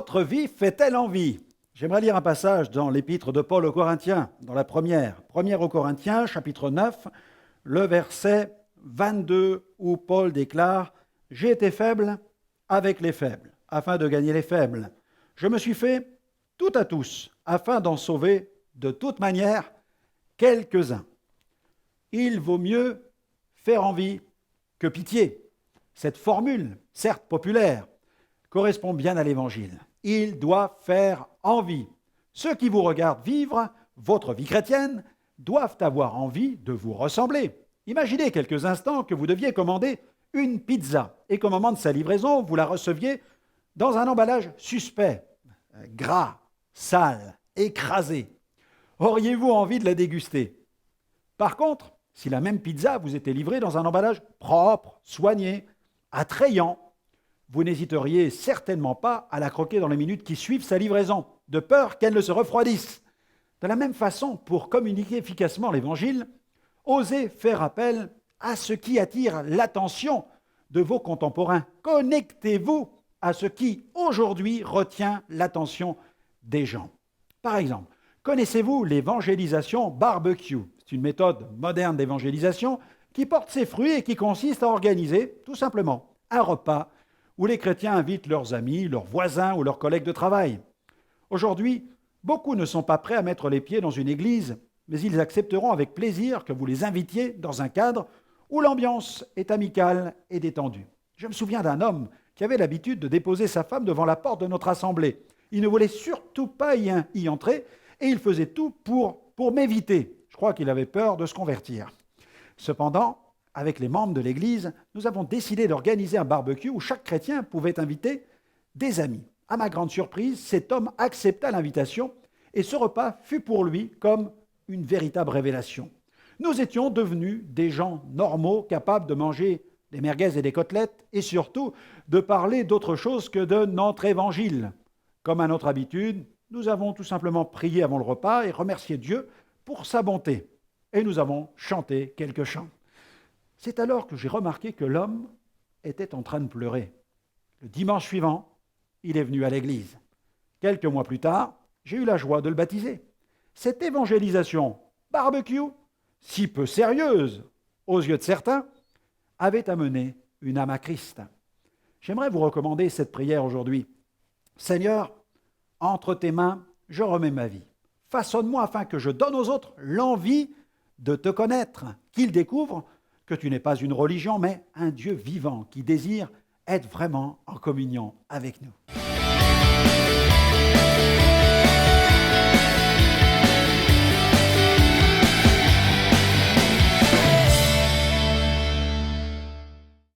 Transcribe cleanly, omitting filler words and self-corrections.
Votre vie fait-elle envie? J'aimerais lire un passage dans l'épître de Paul aux Corinthiens, dans la première aux Corinthiens, chapitre 9, le verset 22, où Paul déclare « J'ai été faible avec les faibles, afin de gagner les faibles. Je me suis fait tout à tous, afin d'en sauver de toute manière quelques-uns. Il vaut mieux faire envie que pitié. » Cette formule, certes populaire, correspond bien à l'Évangile. Il doit faire envie. Ceux qui vous regardent vivre votre vie chrétienne doivent avoir envie de vous ressembler. Imaginez quelques instants que vous deviez commander une pizza et qu'au moment de sa livraison, vous la receviez dans un emballage suspect, gras, sale, écrasé. Auriez-vous envie de la déguster? Par contre, si la même pizza vous était livrée dans un emballage propre, soigné, attrayant, vous n'hésiteriez certainement pas à la croquer dans les minutes qui suivent sa livraison, de peur qu'elle ne se refroidisse. De la même façon, pour communiquer efficacement l'Évangile, osez faire appel à ce qui attire l'attention de vos contemporains. Connectez-vous à ce qui, aujourd'hui, retient l'attention des gens. Par exemple, connaissez-vous l'évangélisation barbecue? C'est une méthode moderne d'évangélisation qui porte ses fruits et qui consiste à organiser, tout simplement, un repas où les chrétiens invitent leurs amis, leurs voisins ou leurs collègues de travail. Aujourd'hui, beaucoup ne sont pas prêts à mettre les pieds dans une église, mais ils accepteront avec plaisir que vous les invitiez dans un cadre où l'ambiance est amicale et détendue. Je me souviens d'un homme qui avait l'habitude de déposer sa femme devant la porte de notre assemblée. Il ne voulait surtout pas y entrer et il faisait tout pour m'éviter. Je crois qu'il avait peur de se convertir. Cependant, avec les membres de l'Église, nous avons décidé d'organiser un barbecue où chaque chrétien pouvait inviter des amis. À ma grande surprise, cet homme accepta l'invitation et ce repas fut pour lui comme une véritable révélation. Nous étions devenus des gens normaux, capables de manger des merguez et des côtelettes et surtout de parler d'autre chose que de notre évangile. Comme à notre habitude, nous avons tout simplement prié avant le repas et remercié Dieu pour sa bonté. Et nous avons chanté quelques chants. C'est alors que j'ai remarqué que l'homme était en train de pleurer. Le dimanche suivant, il est venu à l'église. Quelques mois plus tard, j'ai eu la joie de le baptiser. Cette évangélisation barbecue, si peu sérieuse aux yeux de certains, avait amené une âme à Christ. J'aimerais vous recommander cette prière aujourd'hui. Seigneur, entre tes mains, je remets ma vie. Façonne-moi afin que je donne aux autres l'envie de te connaître, qu'ils découvrent que tu n'es pas une religion, mais un Dieu vivant qui désire être vraiment en communion avec nous.